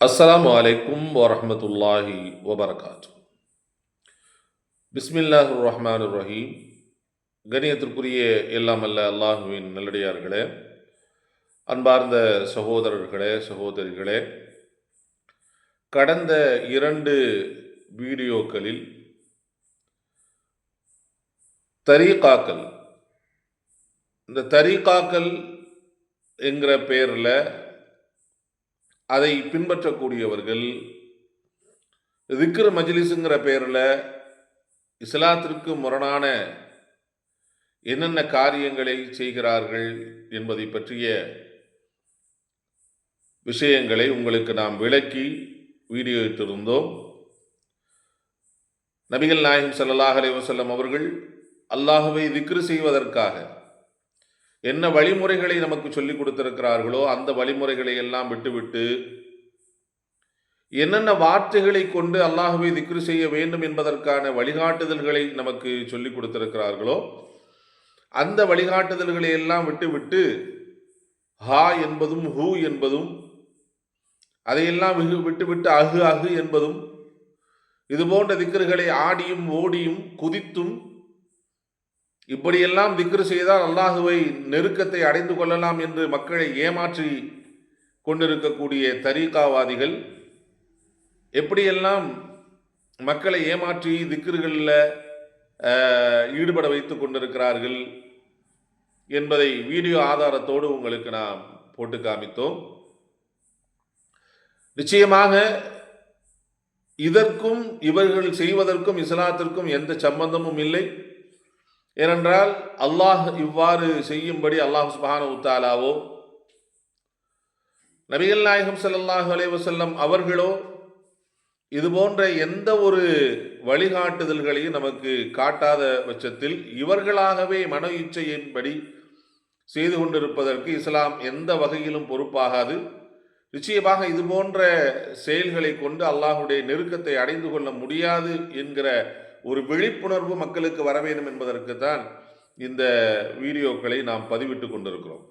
அஸ்ஸலாமு அலைக்கும் வரஹ்மத்துல்லாஹி வபரகாத்து. பிஸ்மில்லாஹிர் ரஹ்மானிர் ரஹீம். கணியத்திற்குரிய எல்லாம் அல்ல அல்லாஹுவின் நல்லடியார்களே, அன்பார்ந்த சகோதரர்களே, சகோதரிகளே, கடந்த 2 வீடியோக்களில் தரீகாக்கள், இந்த தரீகாக்கள் என்கிற பெயரில் அதை பின்பற்றக்கூடியவர்கள் திக்ர் மஜ்லிஸுங்கிற பெயரில் இஸ்லாத்திற்கு முரணான என்னென்ன காரியங்களை செய்கிறார்கள் என்பதை பற்றிய விஷயங்களை உங்களுக்கு நாம் விளக்கி வீடியோ இட்டிருந்தோம். நபிகள் நாயகம் ஸல்லல்லாஹு அலைஹி வஸல்லம் அவர்கள் அல்லாஹ்வை திக்ர் செய்வதற்காக என்ன வழிமுறைகளை நமக்கு சொல்லிக் கொடுத்திருக்கிறார்களோ அந்த வழிமுறைகளை எல்லாம் விட்டுவிட்டு என்னென்ன வார்த்தைகளை கொண்டு அல்லாஹ்வை திக்ர் செய்ய வேண்டும் என்பதற்கான வழிகாட்டுதல்களை நமக்கு சொல்லிக் கொடுத்திருக்கிறார்களோ அந்த வழிகாட்டுதல்களை எல்லாம் விட்டுவிட்டு ஹா என்பதும் ஹூ என்பதும் அதையெல்லாம் விட்டுவிட்டு அஹு அஹு என்பதும் இது போன்ற திக்ர்களை ஆடியும் ஓடியும் குதித்தும் இப்படியெல்லாம் திக்ர் செய்தால் அல்லாஹுவை நெருக்கத்தை அடைந்து கொள்ளலாம் என்று மக்களை ஏமாற்றி கொண்டிருக்கக்கூடிய தரீகாவாதிகள் எப்படியெல்லாம் மக்களை ஏமாற்றி திக்ர்களில் ஈடுபட வைத்து கொண்டிருக்கிறார்கள் என்பதை வீடியோ ஆதாரத்தோடு உங்களுக்கு நாம் போட்டு காமித்தோம். நிச்சயமாக இதற்கும் இவர்கள் செய்வதற்கும் இஸ்லாத்திற்கும் எந்த சம்பந்தமும் இல்லை. ஏனென்றால் அல்லாஹ் இவ்வாறு செய்யும்படி அல்லாஹ் சுப்ஹானஹு வ தஆலாவோ நபிகள் நாயகம் ஸல்லல்லாஹு அலைஹி வஸல்லம் அவர்களோ இது போன்ற எந்த ஒரு வழிகாட்டுதல்களையும் நமக்கு காட்டாத பட்சத்தில் இவர்களாகவே மன இச்சையின்படி செய்து கொண்டிருப்பதற்கு இஸ்லாம் எந்த வகையிலும் பொறுப்பாகாது. நிச்சயமாக இது போன்ற செயல்களை கொண்டு அல்லாஹுடைய நெருக்கத்தை அடைந்து கொள்ள முடியாது என்கிற ஒரு விழிப்புணர்வு மக்களுக்கு வர வேண்டும் என்பதற்கு தான் இந்த வீடியோக்களை நாம் பதிவிட்டு கொண்டிருக்கிறோம்.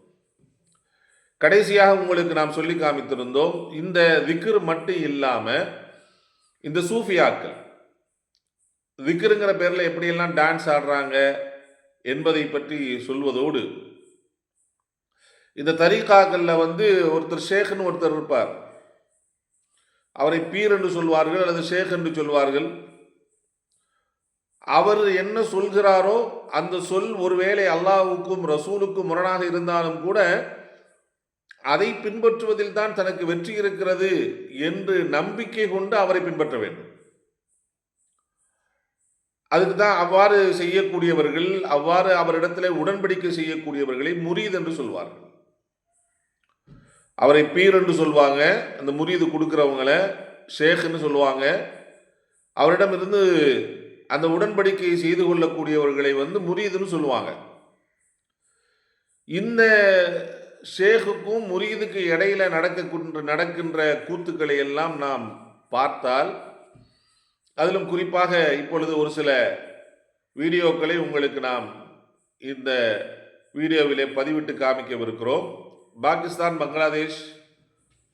கடைசியாக உங்களுக்கு நாம் சொல்லி காமித்திருந்தோம், இந்த திக்ர் மட்டும் இல்லாமல் இந்த சூஃபியாக்கள் திக்ருங்கிற பேரில் எப்படியெல்லாம் டான்ஸ் ஆடுறாங்க என்பதை பற்றி சொல்வதோடு இந்த தரீகாக்களில் ஒருத்தர் ஷேக்னு ஒருத்தர் இருப்பார். அவரை பீர் என்று சொல்வார்கள் அல்லது ஷேக் என்று சொல்வார்கள். அவர் என்ன சொல்கிறாரோ அந்த சொல் ஒருவேளை அல்லாஹ்வுக்கும் ரசூலுக்கும் முரணாக இருந்தாலும் கூட அதை பின்பற்றுவதில் தான் தனக்கு வெற்றி இருக்கிறது என்று நம்பிக்கை கொண்டு அவரை பின்பற்ற வேண்டும். அதுக்கு தான் அவ்வாறு செய்யக்கூடியவர்கள், அவ்வாறு அவரிடத்தில் உடன்படிக்கை செய்யக்கூடியவர்களை முரீத் என்று சொல்வார்கள். அவரை பீர் என்று சொல்வாங்க, அந்த முரீது கொடுக்கிறவங்கள ஷேக்னு சொல்லுவாங்க. அவரிடமிருந்து அந்த உடன்படிக்கையை செய்து கொள்ளக்கூடியவர்களை முரீதுன்னு சொல்லுவாங்க. இந்த ஷேக்குக்கும் முரீதுக்கு இடையில நடக்கின்ற கூத்துக்களை எல்லாம் நாம் பார்த்தால், அதிலும் குறிப்பாக இப்பொழுது ஒரு சில வீடியோக்களை உங்களுக்கு நாம் இந்த வீடியோவிலே பதிவிட்டு காமிக்கவிருக்கிறோம். பாகிஸ்தான், பங்களாதேஷ்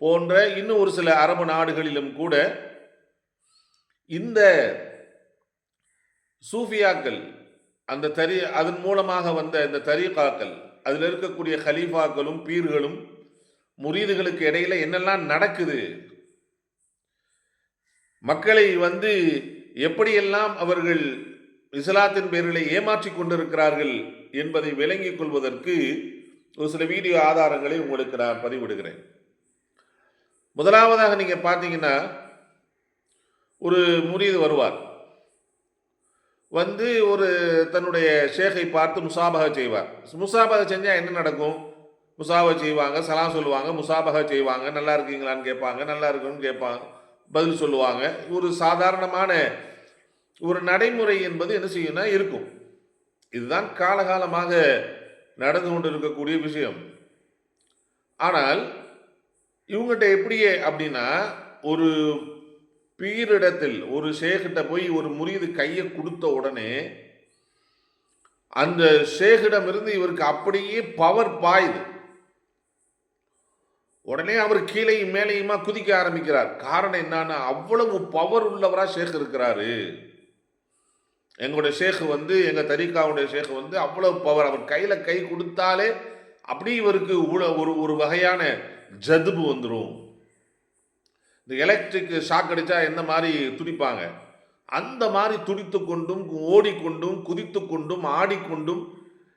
போன்ற இன்னும் ஒரு சில அரபு நாடுகளிலும் கூட இந்த சூஃபியாக்கள் அதன் மூலமாக வந்த இந்த தரீகாக்கள், அதில் இருக்கக்கூடிய ஹலீஃபாக்களும் பீர்களும் முரீதுகளுக்கு இடையில என்னெல்லாம் நடக்குது, மக்களை எப்படியெல்லாம் அவர்கள் இஸ்லாத்தின் பேர்களை ஏமாற்றி கொண்டிருக்கிறார்கள் என்பதை விளங்கிக் கொள்வதற்கு ஒரு சில வீடியோ ஆதாரங்களை உங்களுக்கு நான் பதிவிடுகிறேன். முதலாவதாக நீங்க பார்த்தீங்கன்னா, ஒரு முரீது வருவார், ஒரு தன்னுடைய ஷேகை பார்த்து முசாபகா செய்வார். முசாபகா செஞ்சால் என்ன நடக்கும்? முசாபகா செய்வாங்க, சலாம் சொல்லுவாங்க, முசாபகா செய்வாங்க, நல்லா இருக்கீங்களான்னு கேட்பாங்க, நல்லா இருக்குன்னு கேட்பாங்க, பதில் சொல்லுவாங்க. ஒரு சாதாரணமான ஒரு நடைமுறை என்பது என்ன செய்யும்னா இருக்கும். இதுதான் காலகாலமாக நடந்து கொண்டு இருக்கக்கூடிய விஷயம். ஆனால் இவங்ககிட்ட எப்படியே அப்படின்னா, ஒரு பீரிடத்தில் ஒரு ஷேகிட்ட போய் ஒரு முரீது கையை கொடுத்த உடனே அந்த ஷேகிடமிருந்து இவருக்கு அப்படியே பவர் பாயுது. உடனே அவர் கீழேயும் மேலேயுமா குதிக்க ஆரம்பிக்கிறார். காரணம் என்னன்னா, அவ்வளவு பவர் உள்ளவரா ஷேக் இருக்கிறாரு. எங்களுடைய ஷேக் எங்க தரீகாவுடைய ஷேக் அவ்வளவு பவர். அவர் கையில கை கொடுத்தாலே அப்படி இவருக்கு ஒரு ஒரு வகையான ஜதுபு வந்துடும். இந்த எலக்ட்ரிக் ஷாக் அடிச்சா எந்த மாதிரி துடிப்பாங்க, அந்த மாதிரி துடித்து கொண்டும் ஓடிக்கொண்டும் குதித்து கொண்டும் ஆடிக்கொண்டும்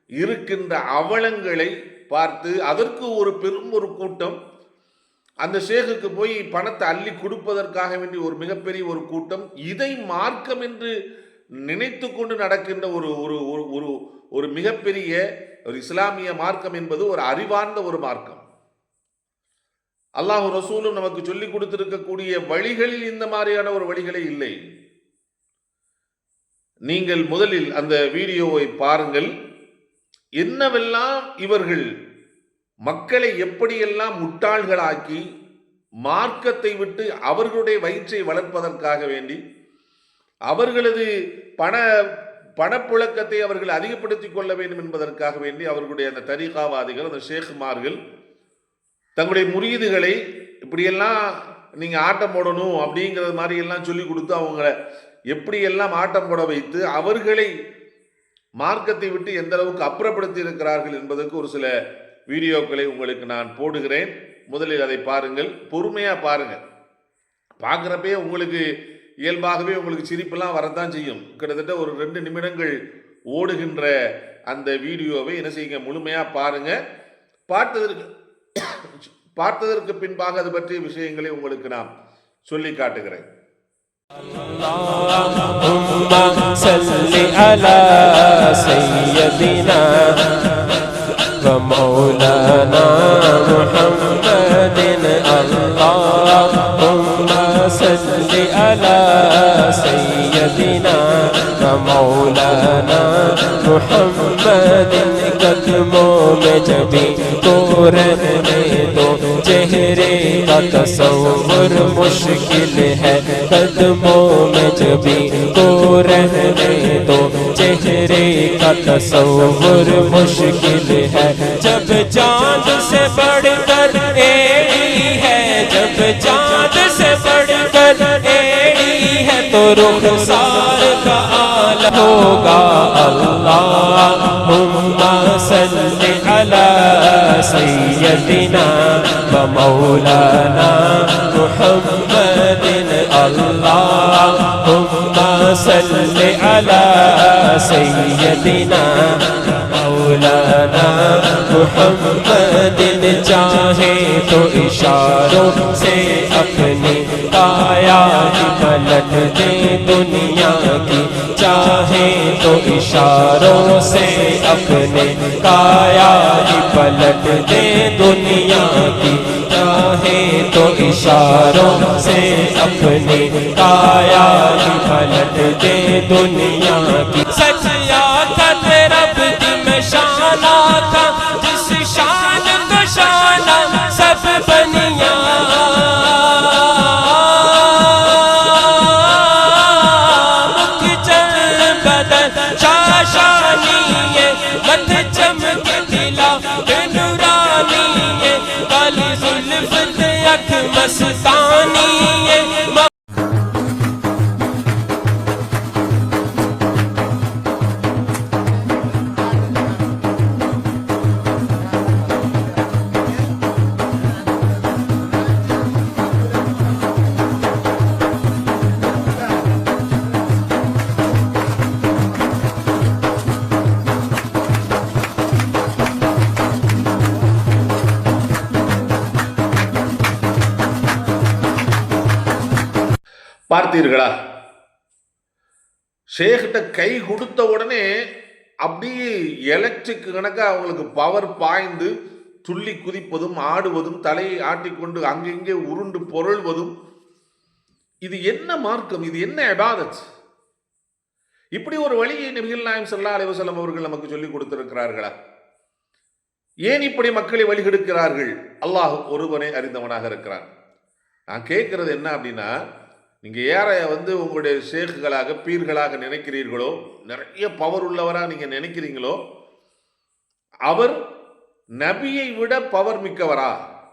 இருக்கின்ற அவலங்களை பார்த்து அதற்கு ஒரு பெரும் ஒரு கூட்டம் அந்த ஷேகுக்கு போய் பணத்தை அள்ளி கொடுப்பதற்காக வேண்டி ஒரு மிகப்பெரிய ஒரு கூட்டம், இதை மார்க்கம் என்று நினைத்து கொண்டு நடக்கின்ற ஒரு ஒரு ஒரு ஒரு மிகப்பெரிய ஒரு இஸ்லாமிய மார்க்கம் என்பது ஒரு அறிவார்ந்த ஒரு மார்க்கம். அல்லாஹ் ரசூலும் நமக்கு சொல்லிக் கொடுத்திருக்கக்கூடிய வழிகளில் இந்த மாதிரியான ஒரு வழிகளே இல்லை. நீங்கள் முதலில் அந்த வீடியோவை பாருங்கள். என்னவெல்லாம் இவர்கள் மக்களை எப்படியெல்லாம் முட்டாள்களாக்கி மார்க்கத்தை விட்டு அவர்களுடைய வயிற்றை வளர்ப்பதற்காக வேண்டி அவர்களது பணப்புழக்கத்தை அவர்கள் அதிகப்படுத்திக் கொள்ள வேண்டும் என்பதற்காக வேண்டி அவர்களுடைய அந்த தரீகாவாதிகள், அந்த ஷேக்குமார்கள் தங்களுடைய முரீதுகளை இப்படியெல்லாம் நீங்கள் ஆட்டம் போடணும் அப்படிங்கிறது மாதிரி எல்லாம் சொல்லி கொடுத்து அவங்கள எப்படியெல்லாம் ஆட்டம் போட வைத்து அவர்களை மார்க்கத்தை விட்டு எந்த அளவுக்கு அப்புறப்படுத்தி இருக்கிறார்கள் என்பதற்கு ஒரு சில வீடியோக்களை உங்களுக்கு நான் போடுகிறேன். முதலில் அதை பாருங்கள், பொறுமையாக பாருங்கள். பார்க்குறப்பே உங்களுக்கு இயல்பாகவே உங்களுக்கு சிரிப்பெல்லாம் வரத்தான் செய்யும். கிட்டத்தட்ட ஒரு 2 நிமிடங்கள் ஓடுகின்ற அந்த வீடியோவை என்ன செய்யுங்க, முழுமையாக பாருங்கள். பார்த்ததற்கு பின்பாக அது பற்றிய விஷயங்களை உங்களுக்கு நான் சொல்லி காட்டுகிறேன். اللهم صل على سيدنا ومولانا محمد. اللهم صل على سيدنا ومولانا محمد. قدموں میں جبھی تو رہنے دو، چہرے کا تصور مشکل ہے. قدموں میں جبھی تو رہنے دو، چہرے کا تصور مشکل ہے. جب چاند سے بڑھ کر ایڑی ہے، جب چاند سے بڑھ کر ایڑی ہے، تو رخسار کا عالم ہوگا. اللہم صل علی سیدنا و مولانا محمد. اللہم صل علی سیدنا مولانا محمد. چاہے تو اشاروں سے اپنی کایا ہی پلٹ دے دنیا کی، چاہے تو اشاروں سے اپنے کایا ہی پلٹ دے دنیا کی، چاہے تو اشاروں سے اپنے کایا ہی پلٹ دے دنیا کی. سچیا کا رب کی میں شانہ تھا، جس شان کو شانہ سب بنیا. பார்த்தீர்களா? ஷேக்கிட்ட கை கொடுத்த உடனே அப்படியே எலக்ட்ரிக் கணக்காக அவங்களுக்கு பவர் பாய்ந்து துள்ளி குதிப்பதும் ஆடுவதும் தலையை ஆட்டிக்கொண்டு அங்கெங்கே உருண்டு பொருள்வதும். இது என்ன மார்க்கம்? இது என்ன இபாதத்? இப்படி ஒரு வழியை நபிகள் நாயகம் ஸல்லல்லாஹு அலைஹி வஸல்லம் அவர்கள் நமக்கு சொல்லிக் கொடுத்திருக்கிறார்களா? ஏன் இப்படி மக்களை வழிகெடுக்கிறார்கள்? அல்லாஹ் ஒருவனே அறிந்தவனாக இருக்கிறான். நான் கேட்கறது என்ன அப்படின்னா, நீங்கள் யாரை உங்களுடைய ஷேக்குகளாக பீர்களாக நினைக்கிறீர்களோ, நிறைய பவர் உள்ளவராக நீங்கள் நினைக்கிறீங்களோ, அவர் நபியை விட பவர் மிக்கவரா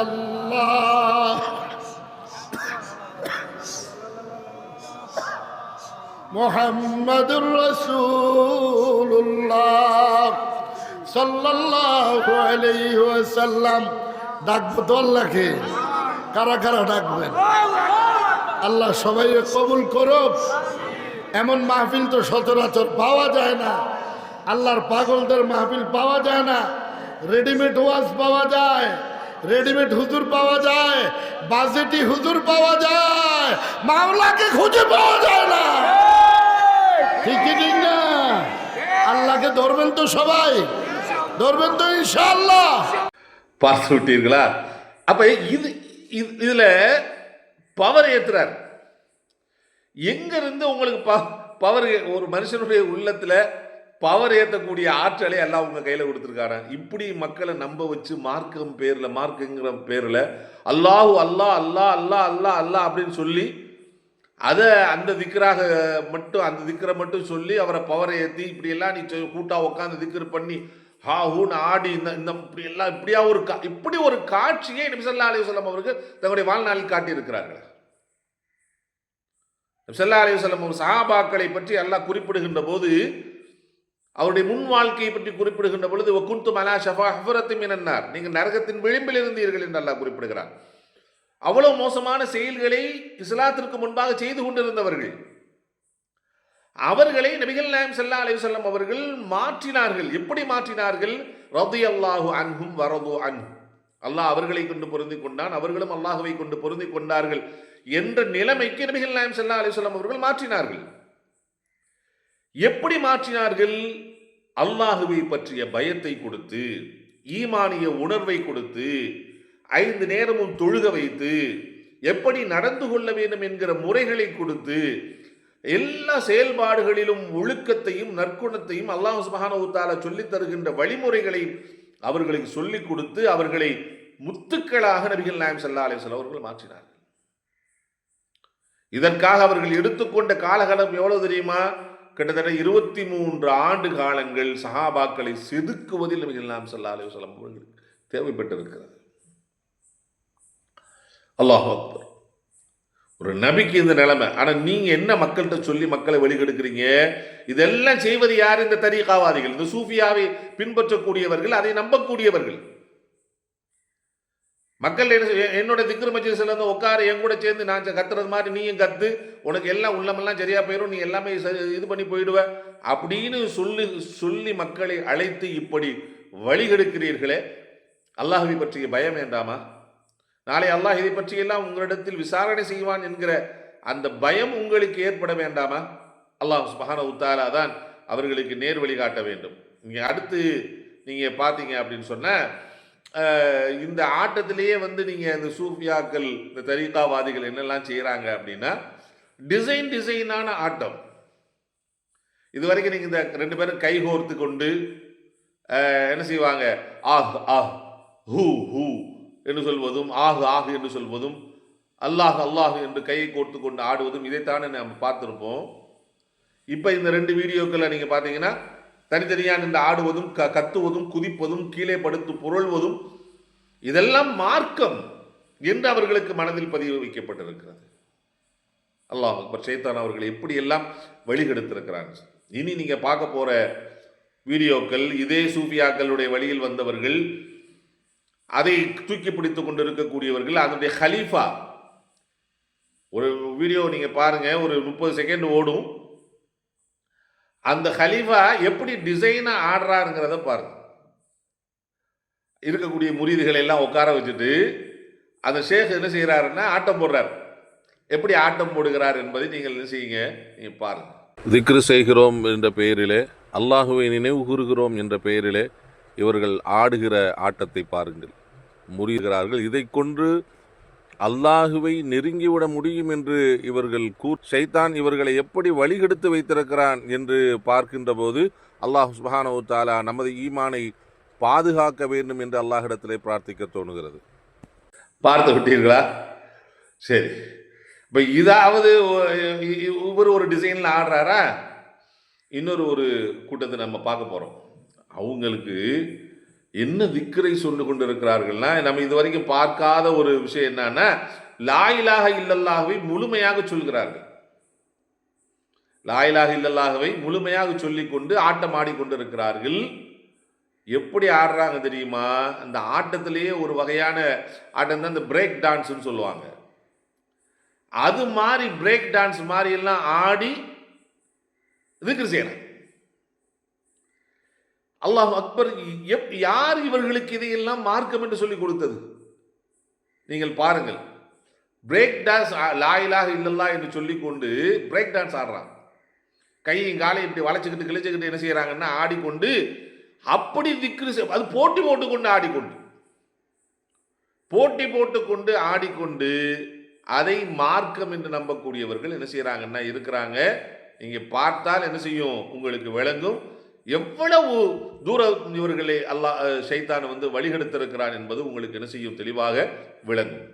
ইল্লাল্লাহ মুহাম্মাদুর রাসূলুল্লাহ সাল্লাল্লাহু আলাইহি ওয়াসাল্লাম। ডাকবো তো আল্লাহকে, কারা কারা ডাকবেন? আল্লাহ সবাই কবুল করুক। এমন মাহফিল তো সচরাচর পাওয়া যায় না, আল্লাহর পাগলদের মাহফিল পাওয়া যায় না। রেডিমেড ওয়াজ পাওয়া যায়, রেডিমেড হুজুর পাওয়া যায়, বাজেটি হুজুর পাওয়া যায়, মাওলাকে খুঁজে পাওয়া যায় না। ঠিক কি ঠিক না? আল্লাহকে ধরবেন তো সবাই, ধরবেন তো இன்ஷாஅல்லாஹ். பார்த்து விட்டீர்களா? அப்ப இதுல பவர் ஏத்துறார். எங்க இருந்து உங்களுக்கு பவர்? ஒரு மனுஷனுடைய உள்ளத்துல பவர் ஏற்றக்கூடிய ஆற்றலை எல்லாம் உங்க கையில கொடுத்துருக்காரு. இப்படி மக்களை நம்ப வச்சு மார்க்கம் பேர்ல, மார்க்குங்கிற பேர்ல அல்லாஹு அல்லாஹ் அல்லாஹ் அல்லாஹ் அல்லாஹ் அல்லாஹ் அப்படின்னு சொல்லி அதை அந்த திக்கராக மட்டும், அந்த திக்கரை மட்டும் சொல்லி அவரை பவரை ஏற்றி இப்படி எல்லாம் நீ கூட்டா உட்காந்து திக்கர் பண்ணி ஹா ஹூன்னு ஆடி இந்த இப்படி எல்லாம் இப்படி ஒரு காட்சியை நபி ஸல்லல்லாஹு அலைஹி வஸல்லம் அவர்கள் தங்களுடைய வாழ்நாளில் காட்டியிருக்கிறார்கள். நபி ஸல்லல்லாஹு அலைஹி வஸல்லம் சஹாபாக்களை பற்றி அல்லாஹ் குறிப்பிடுகின்ற போது, அவருடைய முன் வாழ்க்கையை பற்றி குறிப்பிடுகின்ற பொழுது வகுந்தும் அலா ஷஃபா ஹுஃபரத்தின் மினன் நார், நீங்கள் நரகத்தின் விளிம்பில் இருந்தீர்கள் என்று அல்லாஹ் குறிப்பிடுகிறார். அவ்வளவு மோசமான செயல்களை இஸ்லாத்திற்கு முன்பாக செய்து கொண்டிருந்தவர்கள், அவர்களை நபிகள் நாயகம் ஸல்லல்லாஹு அலைஹி வஸல்லம் அவர்கள் மாற்றினார்கள். எப்படி மாற்றினார்கள்? ரலியல்லாஹு அன்ஹும் வரது அன்ஹு, அல்லாஹ் அவர்களை கொண்டு பொருந்திக் கொண்டான், அவர்களும் அல்லாஹ்வை கொண்டு பொருந்திக் கொண்டார்கள் என்ற நிலைமைக்கு நபிகள் நாயகம் ஸல்லல்லாஹு அலைஹி வஸல்லம் அவர்கள் மாற்றினார்கள். எப்படி மாற்றினார்கள்? அல்லாஹுவை பற்றிய பயத்தை கொடுத்து, ஈமானிய உணர்வை கொடுத்து, 5 நேரமும் தொழுக வைத்து, எப்படி நடந்து கொள்ள வேண்டும் என்கிற முறைகளை கொடுத்து, எல்லா செயல்பாடுகளிலும் ஒழுக்கத்தையும் நற்குணத்தையும் அல்லாஹ் சுப்ஹானஹு வ தஆலா சொல்லித் தருகின்ற வழிமுறைகளை அவர்களுக்கு சொல்லிக் கொடுத்து, அவர்களை முத்துக்களாக நபிகள் நாயகம் ஸல்லல்லாஹு அலைஹி வஸல்லம் அவர்கள் மாற்றினார்கள். இதற்காக அவர்கள் எடுத்துக்கொண்ட காலகட்டம் எவ்வளவு தெரியுமா? கிட்டத்தட்ட 23 ஆண்டு காலங்கள் சஹாபாக்களை செதுக்குவதில் நபிகள் நாயகம் ஸல்லல்லாஹு அலைஹி வஸல்லம் அவர்களுக்கு தேவைப்பட்டிருக்கிறது. அல்லாஹ் அக்பர். ஒரு நபிக்கு இந்த நிலைமை. ஆனால் நீங்கள் என்ன மக்கள்கிட்ட சொல்லி மக்களை வழிகெடுக்கிறீங்க? இதெல்லாம் செய்வது யார்? இந்த தரீகாவாதிகள், இந்த சூஃபியாவை பின்பற்றக்கூடியவர்கள், அதை நம்பக்கூடியவர்கள். மக்கள் என்னோட திக்ர் மஜ்லிஸ்ல இருந்து உட்கார என் கூட சேர்ந்து நான் கத்துறது மாதிரி நீயும் கத்து, உனக்கு எல்லாம் உள்ளமெல்லாம் சரியா போயிடும், நீ எல்லாமே இது பண்ணி போயிடுவ அப்படின்னு சொல்லி மக்களை அழைத்து இப்படி வழிகெடுக்கிறீர்களே, அல்லாஹ்வை பற்றிய பயம் வேண்டாமா? நாளை அல்லாஹ் இதை பற்றியெல்லாம் உங்களிடத்தில் விசாரணை செய்வான் என்கிற அந்த பயம் உங்களுக்கு ஏற்பட வேண்டாமா? அல்லாஹ் சுப்ஹானஹு வ தஆலா தான் அவர்களுக்கு நேர் வழி காட்ட வேண்டும். இங்கே அடுத்து நீங்கள் பார்த்தீங்க அப்படின்னு சொன்னால், இந்த ஆட்டத்திலேயே நீங்கள் இந்த சூஃபியாக்கள், இந்த தரீகாவாதிகள் என்னெல்லாம் செய்கிறாங்க அப்படின்னா, டிசைனான ஆட்டம். இது வரைக்கும் நீங்கள் இந்த 2 பேரும் கைகோர்த்து கொண்டு என்ன செய்வாங்க? ஆஹ் ஆஹ் ஹூ ஹூ என்று சொல்வதும், ஆஹு ஆஹு என்று சொல்வதும், அல்லாஹ் அல்லாஹ் என்று கையை கோர்த்து கொண்டு ஆடுவதும், இதைத்தானே நம்ம பார்த்துருப்போம். இப்போ இந்த 2 வீடியோக்களை நீங்கள் பார்த்தீங்கன்னா, தனித்தனியாக நின்று ஆடுவதும், கத்துவதும், குதிப்பதும், கீழே படுத்து புரள்வதும், இதெல்லாம் மார்க்கம் என்று அவர்களுக்கு மனதில் பதிவு வைக்கப்பட்டிருக்கிறது. அல்லாஹ் அக்பர். ஷைத்தான் அவர்களை எப்படியெல்லாம் வழிகெடுத்திருக்கிறாங்க. இனி நீங்கள் பார்க்க போகிற வீடியோக்கள் இதே சூஃபியாக்களுடைய வழியில் வந்தவர்கள், அதை தூக்கி பிடித்து கொண்டு இருக்கக்கூடியவர்கள், அதனுடைய ஹலீஃபா. ஒரு வீடியோ நீங்கள் பாருங்கள், ஒரு 30 செகண்ட் ஓடும். அந்த ஹலீஃபா எப்படி டிசைனாக ஆடுறாருங்கிறத பாருங்க. இருக்கக்கூடிய முரீதுகளை எல்லாம் உட்கார வச்சுட்டு அந்த ஷேக் என்ன செய்கிறாருன்னா ஆட்டம் போடுறார். எப்படி ஆட்டம் போடுகிறார் என்பதை நீங்கள் என்ன செய்யுங்க, நீங்கள் பாருங்க. திக்ரு செய்கிறோம் என்ற பெயரிலே, அல்லாஹுவை நினைவு கூறுகிறோம் என்ற பெயரிலே இவர்கள் ஆடுகிற ஆட்டத்தை பாருங்கள். முறிகிறார்கள். இதை கொண்டு அல்லாஹுவை நெருங்கிவிட முடியும் என்று இவர்கள் ஷைத்தான் இவர்களை எப்படி வழிகெடுத்து வைத்திருக்கிறான் என்று பார்க்கின்ற போது, அல்லாஹ் சுப்ஹானஹு வ தஆலா நமது ஈமானை பாதுகாக்க வேண்டும் என்று அல்லாஹ்விடத்திலே பிரார்த்திக்க தோணுகிறது. பார்த்து விட்டீர்களா? சரி, இப்போ இதாவது இவர் ஒரு டிசைனில் ஆடுறாரா? இன்னொரு கூட்டத்தை நம்ம பார்க்க போகிறோம். அவங்களுக்கு என்ன திக்ரை சொல்லி கொண்டிருக்கிறார்கள்னா, நம்ம இதுவரைக்கும் பார்க்காத ஒரு விஷயம் என்னன்னா, லா இலாஹ இல்லல்லாஹ்வை முழுமையாக சொல்கிறார்கள். லா இலாஹ இல்லல்லாஹ்வை முழுமையாக சொல்லிக்கொண்டு ஆட்டம் ஆடிக்கொண்டிருக்கிறார்கள். எப்படி ஆடுறாங்க தெரியுமா? அந்த ஆட்டத்திலேயே ஒரு வகையான ஆட்டம் தான் இந்த பிரேக் டான்ஸ்னு சொல்லுவாங்க. அது மாதிரி பிரேக் டான்ஸ் மாதிரி எல்லாம் ஆடி திக்ர் செய்யறாங்க. அல்லாஹ் அக்பர். யார் இவர்களுக்கு இதையெல்லாம் மார்க்கம் என்று சொல்லி கொடுத்தது? நீங்கள் பாருங்கள். பிரேக் டான்ஸ், லா இலாஹ இல்லல்லாஹ் என்று சொல்லிக்கொண்டு பிரேக் டான்ஸ் ஆடுறாங்க. கையும் காலையும் இப்படி வளைச்சுக்கிட்டு கிழிச்சுக்கிட்டு என்ன செய்யறாங்கன்னா ஆடிக்கொண்டு அப்படி திக்ரு, அது போட்டி போட்டுக்கொண்டு ஆடிக்கொண்டு அதை மார்க்கம் என்று நம்பக்கூடியவர்கள் என்ன செய்யறாங்கன்னா இருக்கிறாங்க. நீங்க பார்த்தால் என்ன செய்யும், உங்களுக்கு விளங்கும் எவ்வளவு தூரம் இவர்களை அல்லாஹ் ஷைத்தான் வந்து வழிகெடுத்திருக்கிறான் என்பது உங்களுக்கு என்ன செய்யும், தெளிவாக விளங்கும்.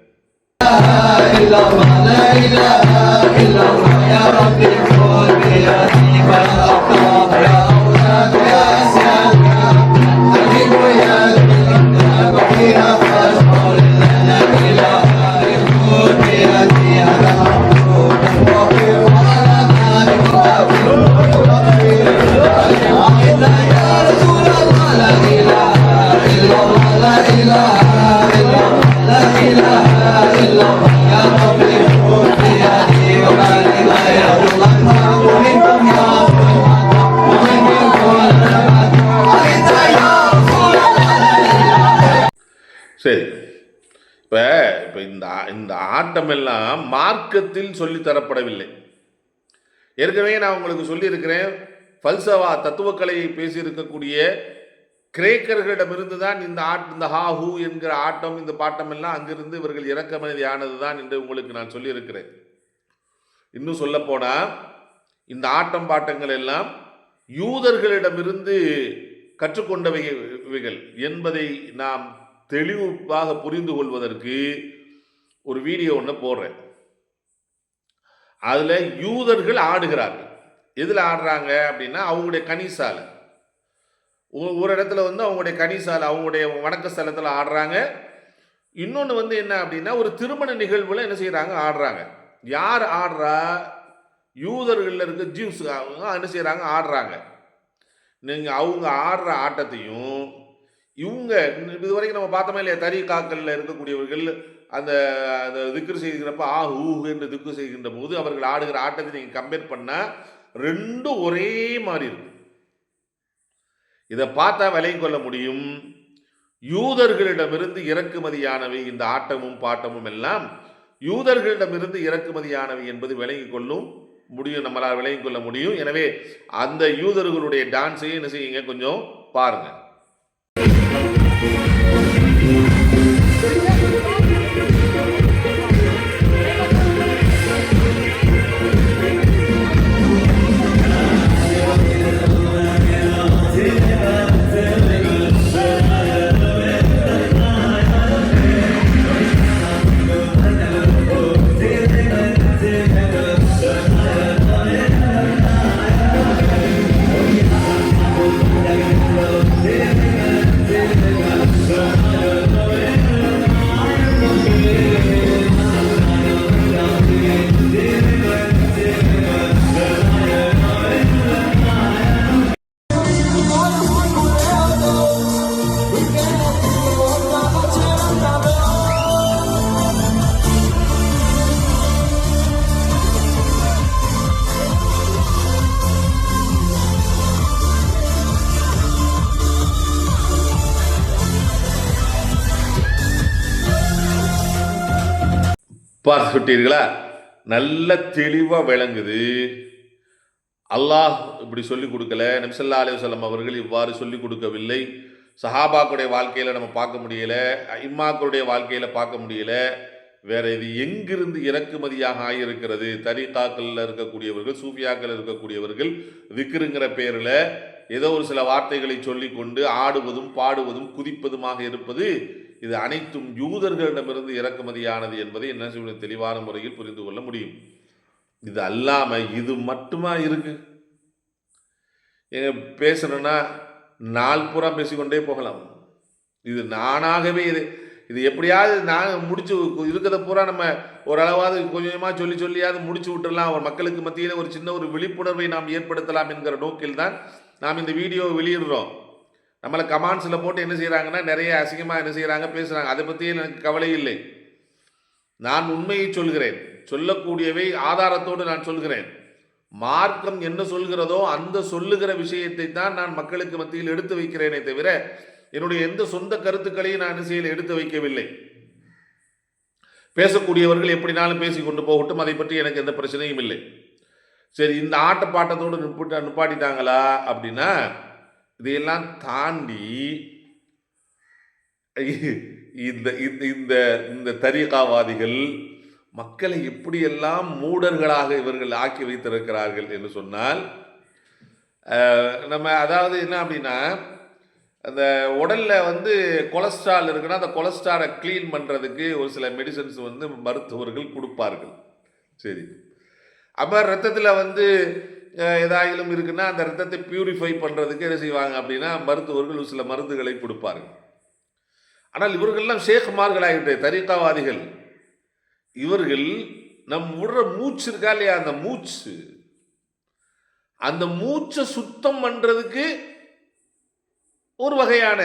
சரி, இப்ப இந்த ஆட்டம் எல்லாம் மார்க்கத்தில் சொல்லித் தரப்படவில்லை. ஏற்கனவே நான் உங்களுக்கு சொல்லியிருக்கிறேன், பல்சவா தத்துவக்கலையை பேசியிருக்கக்கூடிய கிரேக்கர்களிடமிருந்து தான் இந்த ஹா ஹூ என்கிற ஆட்டம், இந்த பாட்டம் எல்லாம் அங்கிருந்து இவர்கள் இறக்குமதி ஆனது தான் என்று உங்களுக்கு நான் சொல்லியிருக்கிறேன். இன்னும் சொல்ல போனா இந்த ஆட்டம் பாட்டங்கள் எல்லாம் யூதர்களிடமிருந்து கற்றுக்கொண்டவைகள் என்பதை நாம் தெளிவாக புரிந்து கொள்வதற்கு ஒரு வீடியோ ஒன்று போடுறேன். அதுல யூதர்கள் ஆடுகிறார்கள். எதுல ஆடுறாங்க அப்படின்னா, அவங்களுடைய கனிசால, ஒரு இடத்துல வந்து அவங்களுடைய கனிசால, அவங்களுடைய வணக்க ஸ்தலத்துல ஆடுறாங்க. இன்னொன்று வந்து என்ன அப்படின்னா, ஒரு திருமண நிகழ்வுல என்ன செய்யறாங்க, ஆடுறாங்க. யார் ஆடுறா? யூதர்கள் இருக்க ஜூஸ் என்ன செய்யறாங்க, ஆடுறாங்க. நீங்க அவங்க ஆடுற ஆட்டத்தையும் இவங்க இதுவரைக்கும் நம்ம பார்த்தோமே இல்லையா, தரீகாக்கள்ல இருக்கக்கூடியவர்கள் அந்த திக்ரு செய்கிறப்ப ஊ என்று திக்ரு செய்கின்ற போது அவர்கள் ஆடுகிற ஆட்டத்தை நீங்க கம்பேர் பண்ணா ரெண்டும் ஒரே மாதிரி இருக்கு. இதை பார்த்தா விலையும் கொள்ள முடியும். யூதர்களிடமிருந்து இறக்குமதியானவை இந்த ஆட்டமும் பாட்டமும் எல்லாம் யூதர்களிடமிருந்து இறக்குமதியானவை என்பது விளங்கிக் கொள்ளும் முடியும், நம்மளால் விளங்கிக் கொள்ள முடியும். எனவே அந்த யூதர்களுடைய டான்ஸையும் என்ன செய்யுங்க, கொஞ்சம் பாருங்க. பார்த்துட்டீர்களா? நல்ல தெளிவா விளங்குது. அல்லாஹ் இப்படி சொல்லிக் கொடுக்கல, நபி ஸல்லல்லாஹு அலைஹி வஸல்லம் அவர்கள் இவ்வாறு சொல்லிக் கொடுக்கவில்லை. சஹாபாக்களுடைய வாழ்க்கையில நம்ம பார்க்க முடியல, இம்மாக்களுடைய வாழ்க்கையில பார்க்க முடியல. வேற இது எங்கிருந்து இறக்குமதியாக ஆகியிருக்கிறது? தரீகாக்கள்ல இருக்கக்கூடியவர்கள், சூஃபியாக்கள் இருக்கக்கூடியவர்கள் விக்ருங்கிற பேர்ல ஏதோ ஒரு சில வார்த்தைகளை சொல்லிக் கொண்டு ஆடுவதும் பாடுவதும் குதிப்பதுமாக இருப்பது, இது அனைத்தும் யூதர்களிடமிருந்து இறக்குமதியானது என்பதை என்ன செய்ய தெளிவான முறையில் புரிந்து கொள்ள முடியும். இது அல்லாம இது மட்டுமா இருக்கு? பேசணும்னா நாள் பூரா பேசிக்கொண்டே போகலாம். இது நானாகவே இது எப்படியாவது நான் முடிச்சு இருக்கிறத பூரா நம்ம ஓரளவாவது கொஞ்சமாக சொல்லியாவது முடிச்சு விட்டுடலாம், ஒரு மக்களுக்கு மத்தியில் ஒரு சின்ன ஒரு விழிப்புணர்வை நாம் ஏற்படுத்தலாம் என்கிற நோக்கில் தான் நாம் இந்த வீடியோவை வெளியிடுறோம். நம்மளை கமெண்ட்ஸில் போட்டு என்ன செய்கிறாங்கன்னா நிறைய அசிங்கமாக என்ன செய்கிறாங்க, பேசுகிறாங்க. அதை பற்றி எனக்கு கவலை இல்லை. நான் உண்மையை சொல்கிறேன், சொல்லக்கூடியவை ஆதாரத்தோடு நான் சொல்கிறேன். மார்க்கம் என்ன சொல்கிறதோ அந்த சொல்லுகிற விஷயத்தை தான் நான் மக்களுக்கு மத்தியில் எடுத்து வைக்கிறேனே தவிர என்னுடைய எந்த சொந்த கருத்துக்களையும் நான் என்ன எடுத்து வைக்கவில்லை. பேசக்கூடியவர்கள் எப்படினாலும் பேசி கொண்டு போகட்டும், அதை பற்றி எனக்கு எந்த பிரச்சனையும் இல்லை. சரி, இந்த ஆட்டப்பாட்டத்தோடு நிப்பாட்டிட்டாங்களா அப்படின்னா, இதையெல்லாம் தாண்டி இந்த இந்த இந்த தரீகாவாதிகள் மக்களை எப்படியெல்லாம் மூடர்களாக இவர்கள் ஆக்கி வைத்திருக்கிறார்கள் என்று சொன்னால், நம்ம அதாவது என்ன அப்படின்னா, அந்த உடலில் கொலஸ்ட்ரால் இருக்குன்னா அந்த கொலஸ்ட்ராலை க்ளீன் பண்ணுறதுக்கு ஒரு சில மெடிசன்ஸ் மருத்துவர்கள் கொடுப்பார்கள். சரி, அப்போ ரத்தத்தில் ஏதாயிலும் இருக்குன்னா அந்த ரத்தத்தை பியூரிஃபை பண்ணுறதுக்கு என்ன செய்வாங்க அப்படின்னா மருத்துவர்கள் ஒரு சில மருந்துகளை கொடுப்பார்கள். ஆனால் இவர்கள்லாம் ஷேக்மார்களாகிட்டு தரீகாவாதிகள். இவர்கள் நம் விடுற மூச்சு இருக்கா இல்லையா, அந்த மூச்சை சுத்தம் பண்ணுறதுக்கு ஒரு வகையான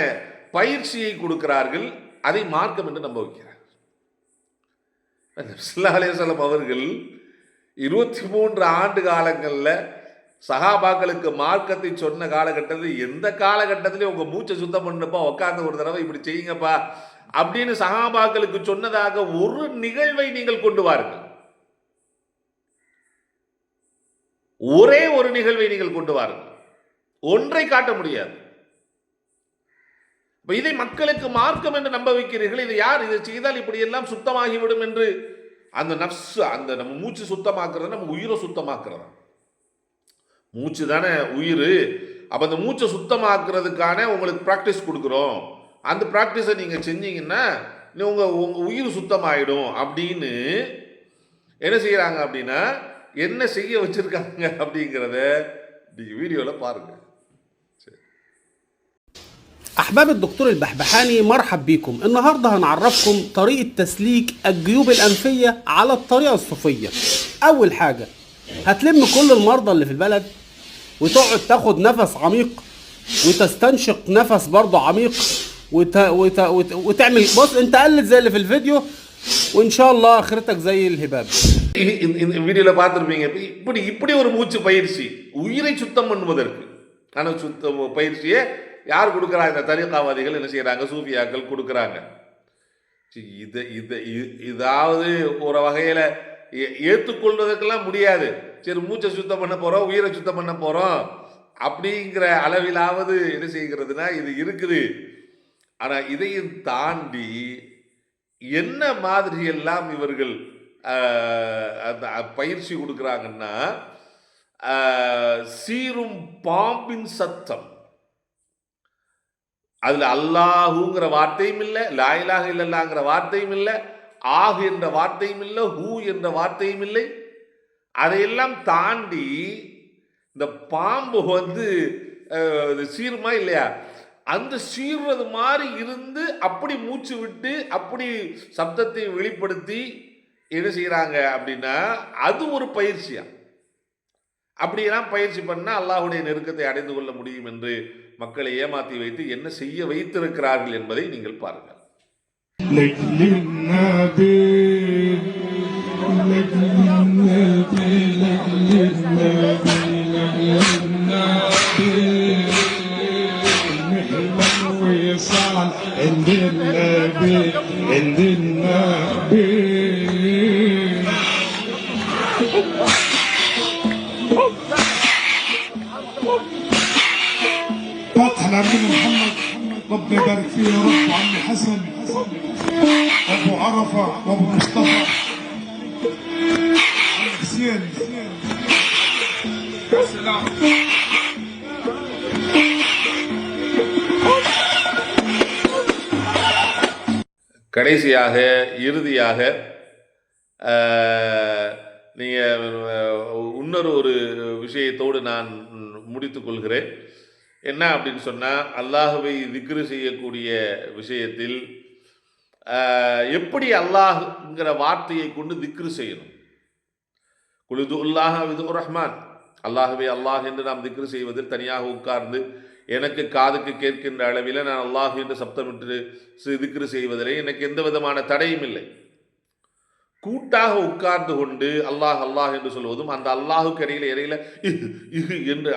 பயிற்சியை கொடுக்கிறார்கள். அதை மார்க்கம் என்று நம்ப வைக்கிறார். ஸல்லல்லாஹு அலைஹி வஸல்லம் அவர்கள் 23 ஆண்டு காலங்களில் சஹாபாக்களுக்கு மார்க்கத்தை சொன்ன காலகட்டத்தில் எந்த காலகட்டத்திலையும் உங்கள் மூச்சை சுத்தம் பண்ணப்பா உட்காந்து ஒரு தடவை இப்படி செய்யுங்கப்பா அப்படின்னு சஹாபாக்களுக்கு சொன்னதாக ஒரு நிகழ்வை நீங்கள் கொண்டு வாருங்கள். ஒரே ஒரு நிகழ்வை நீங்கள் கொண்டு வாருங்கள். ஒன்றை காட்ட முடியாது. இதை மக்களுக்கு மார்க்கம் என்று நம்ப வைக்கிறீர்கள். இது யார் இதை செய்தால் இப்படி எல்லாம் சுத்தமாகிவிடும் என்று அந்த நஃப்ஸ், அந்த நம்ம மூச்சு சுத்தமாக்குறது, நம்ம உயிரை சுத்தமாக்குறது. மூச்சு தானே உயிர். அப்போ அந்த மூச்சை சுத்தமாக்குறதுக்கான உங்களுக்கு ப்ராக்டிஸ் கொடுக்குறோம். அந்த ப்ராக்டிஸை நீங்கள் செஞ்சீங்கன்னா உங்கள் உயிர் சுத்தமாயிடும் அப்படின்னு என்ன செய்கிறாங்க அப்படின்னா, என்ன செய்ய வச்சிருக்காங்க அப்படிங்கிறத வீடியோவில் பாருங்க. أحباب الدكتور البحبحاني، مرحب بكم. النهاردة هنعرفكم طريقة تسليك الجيوب الأنفية على الطريقة الصوفية. أول حاجة هتلم كل المرضى اللي في البلد وتقعد تاخد نفس عميق وتستنشق نفس برضه عميق وتعمل، بص انت قلد زي اللي في الفيديو وإن شاء الله آخرتك زي الهباب. இந்த வீடியோவில் பார்த்துருப்பீங்க. இப்படி ஒரு மூச்சு பயிற்சி உயிரை சுத்தம் பண்ணுவதற்கு ஆன பயிற்சியை யார் கொடுக்குறாங்க? இந்த தரீகாவாதிகள் என்ன செய்கிறாங்க, சூஃபியாக்கள் கொடுக்குறாங்க. இதாவது ஒரு வகையில் ஏற்றுக்கொள்வதற்கெல்லாம் முடியாது. சரி, மூச்சை சுத்தம் பண்ண போகிறோம், உயிரை சுத்தம் பண்ண போகிறோம் அப்படிங்கிற அளவிலாவது என்ன செய்கிறதுனா இது இருக்குது. ஆனால் இதையும் தாண்டி என்ன மாதிரியெல்லாம் இவர்கள் அந்த பயிற்சி கொடுக்குறாங்கன்னா, சீரும் பாம்பின் சத்தம், அதில் அல்லாஹுங்கிற வார்த்தையும் இல்லை, லா இலாஹ இல்லல்லாஹ்ங்கிற வார்த்தையும் இல்லை, ஆஹ் என்ற வார்த்தையும் இல்லை, ஹூ என்ற வார்த்தையும் இல்லை. அதையெல்லாம் தாண்டி இந்த பாம்பு சீருமா இல்லையா, அந்த சீர்றது மாதிரி இருந்து அப்படி மூச்சு விட்டு அப்படி சப்தத்தை வெளிப்படுத்தி என்ன செய்கிறாங்க அப்படின்னா அது ஒரு பயிற்சியா. அப்படியெல்லாம் பயிற்சி பண்ணால் அல்லாஹுடைய நெருக்கத்தை அடைந்து கொள்ள முடியும் என்று மக்களை ஏமாற்றி வைத்து என்ன செய்ய வைத்திருக்கிறார்கள் என்பதை நீங்கள் பாருங்கள். فتح لعبد محمد، ربنا يبارك فيه يا رب، وعم حسن وابو عرفه وابو مصطفى وعم حسين. يا سلام. கடைசியாக இறுதியாக நீங்கள் இன்னொரு ஒரு விஷயத்தோடு நான் முடித்துக் கொள்கிறேன். என்ன அப்படின்னு சொன்னால், அல்லாஹுவை திக்ரு செய்யக்கூடிய விஷயத்தில் எப்படி அல்லாஹ்ங்கிற வார்த்தையை கொண்டு திக்ரு செய்யணும். குலுது உல்லாஹ விது ரஹ்மான், அல்லாஹுவே அல்லாஹ் என்று நாம் திக்ரு செய்வதில் தனியாக உட்கார்ந்து எனக்கு காதுக்கு கேட்கின்ற அளவில் நான் அல்லாஹ் என்று சப்தமிட்டு திக்ரு செய்வதிலே எனக்கு எந்த விதமான தடையும் இல்லை. கூட்டாக உட்கார்ந்து கொண்டு அல்லாஹ் அல்லாஹ் என்று சொல்வதும் அந்த அல்லாஹுக்கு இடையில என்று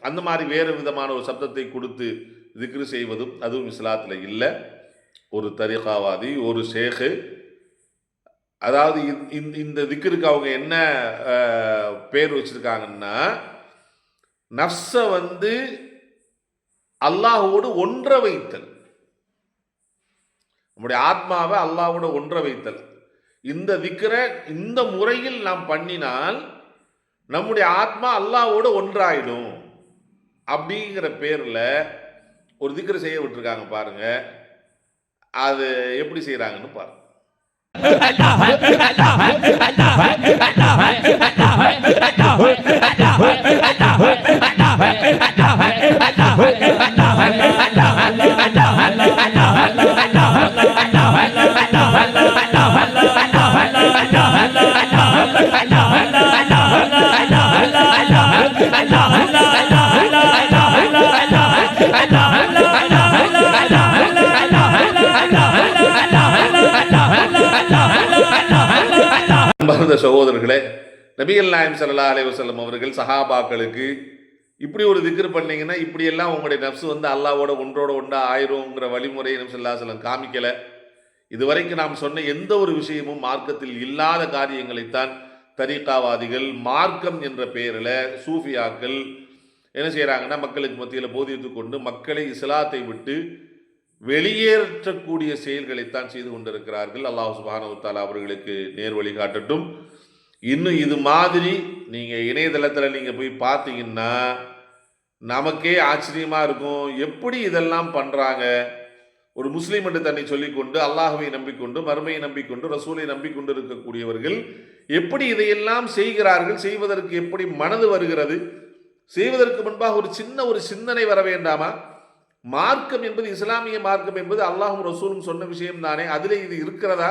அந்த மாதிரி வேறு விதமான ஒரு சப்தத்தை கொடுத்து திக்ரு செய்வதும் அதுவும் இஸ்லாத்தில் இல்லை. ஒரு தரிகாவாதி, ஒரு ஷேக்கு, அதாவது இந்த திக்ருக்கு அவங்க என்ன பேர் வச்சிருக்காங்கன்னா, நஃப்ஸை அல்லாஹோடு ஒன்ற வைத்தல், நம்முடைய ஆத்மாவை அல்லாஹ்வோட ஒன்ற வைத்தல். இந்த திக்ரை இந்த முறையில் நாம் பண்ணினால் நம்முடைய ஆத்மா அல்லாஹ்வோட ஒன்றாயிடும் அப்படிங்கிற பேரில் ஒரு திக்ரை செய்ய விட்டுருக்காங்க. பாருங்க அது எப்படி செய்யறாங்கன்னு பாருங்க. சகோதரர்களே, நபிகள் நாயகம் ஸல்லல்லாஹு அலைஹி வஸல்லம் அவர்கள் சஹாபாக்களுக்கு இப்படி ஒரு திக்ர் பண்ணீங்கன்னா இப்படியெல்லாம் உங்களுடைய நஃப்ஸ் அல்லாஹ்வோட ஒன்றோட ஒன்றா ஆயிருங்கிற வழிமுறையை நபி ஸல்லல்லாஹு அலைஹி வஸல்லம் காமிக்கல. இதுவரைக்கும் நாம் சொன்ன எந்த ஒரு விஷயமும் மார்க்கத்தில் இல்லாத காரியங்களைத்தான் தரீகாவாதிகள் மார்க்கம் என்ற பெயரில் சூஃபியாக்கள் என்ன செய்கிறாங்கன்னா மக்களுக்கு மத்தியில் போதித்து கொண்டு மக்களை இஸ்லாத்தை விட்டு வெளியேற்றக்கூடிய செயல்களைத்தான் செய்து கொண்டிருக்கிறார்கள். அல்லாஹ் சுப்ஹானஹு வ தஆலா அவர்களுக்கு நேர் வழி காட்டட்டும். இன்னும் இது மாதிரி நீங்கள் இணையதளத்தில் நீங்கள் போய் பார்த்தீங்கன்னா நமக்கே ஆச்சரியமாக இருக்கும். எப்படி இதெல்லாம் பண்ணுறாங்க? ஒரு முஸ்லீம் என்று தன்னை சொல்லிக்கொண்டு அல்லாஹ்வை நம்பிக்கொண்டு மறுமையை நம்பிக்கொண்டு ரசூலை நம்பிக்கொண்டு இருக்கக்கூடியவர்கள் எப்படி இதையெல்லாம் செய்கிறார்கள்? செய்வதற்கு எப்படி மனது வருகிறது? செய்வதற்கு முன்பாக ஒரு சிந்தனை வர வேண்டாமா? மார்க்கம் என்பது, இஸ்லாமிய மார்க்கம் என்பது அல்லாஹும் ரசூலும் சொன்ன விஷயம் தானே. அதிலே இது இருக்கிறதா?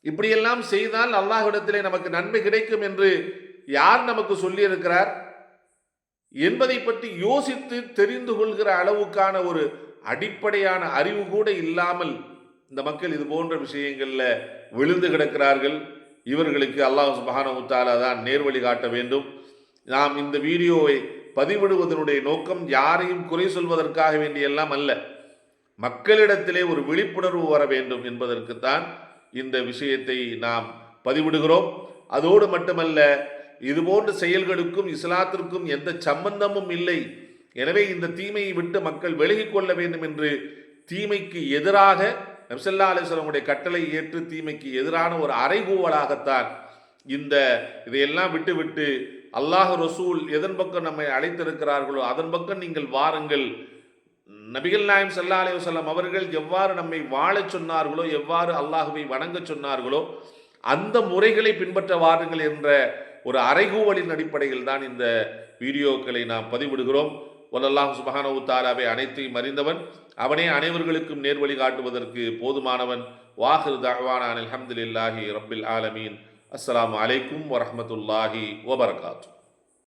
இப்படியெல்லாம் செய்தால் அல்லாஹ்விடத்திலே நமக்கு நன்மை கிடைக்கும் என்று யார் நமக்கு சொல்லி இருக்கிறார் என்பதை பற்றி யோசித்து தெரிந்து கொள்கிற அளவுக்கான ஒரு அடிப்படையான அறிவு கூட இல்லாமல் இந்த மக்கள் இது போன்ற விஷயங்கள்ல விழுந்து கிடக்கிறார்கள். இவர்களுக்கு அல்லாஹ் சுப்ஹானஹு வ தஆலா தான் நேர்வழி காட்ட வேண்டும். நாம் இந்த வீடியோவை பதிவிடுவதனுடைய நோக்கம் யாரையும் குறை சொல்வதற்காக வேண்டியெல்லாம் அல்ல, மக்களிடத்திலே ஒரு விழிப்புணர்வு வர வேண்டும் என்பதற்குத்தான் இந்த விஷயத்தை நாம் பதிவிடுகிறோம். அதோடு மட்டுமல்ல, இதுபோன்ற செயல்களுக்கும் இஸ்லாத்திற்கும் எந்த சம்பந்தமும் இல்லை. எனவே இந்த தீமையை விட்டு மக்கள் விலகிக் கொள்ள வேண்டும் என்று தீமைக்கு எதிராக நபி ஸல்லல்லாஹு அலைஹி வஸல்லம் கட்டளை ஏற்று தீமைக்கு எதிரான ஒரு அறைகூவலாகத்தான் இதையெல்லாம் விட்டுவிட்டு அல்லாஹ் ரசூல் எதன் பக்கம் நம்மை அழைத்திருக்கிறார்களோ அதன் பக்கம் நீங்கள் வாருங்கள். நபிகள் நாயகம் ஸல்லல்லாஹு அலைஹி வஸல்லம் அவர்கள் எவ்வாறு நம்மை வாழச் சொன்னார்களோ, எவ்வாறு அல்லாஹுவை வணங்க சொன்னார்களோ அந்த முறைகளை பின்பற்ற வாருங்கள் என்ற ஒரு அறைகூவலின் அடிப்படையில் தான் இந்த வீடியோக்களை நாம் பதிவிடுகிறோம். வல்லல்லாஹு சுப்ஹானஹு வ தஆலாவை அனைத்தையும் அறிந்தவன், அவனே அனைவர்களுக்கும் நேர்வழி காட்டுவதற்கு போதுமானவன். வாஹிர் தஅவானா அல்ஹம்துலில்லாஹி ரப்பில் ஆலமீன். அஸ்ஸலாமு அலைக்கும் வரஹ்மத்துல்லாஹி வபரகாத்துஹு.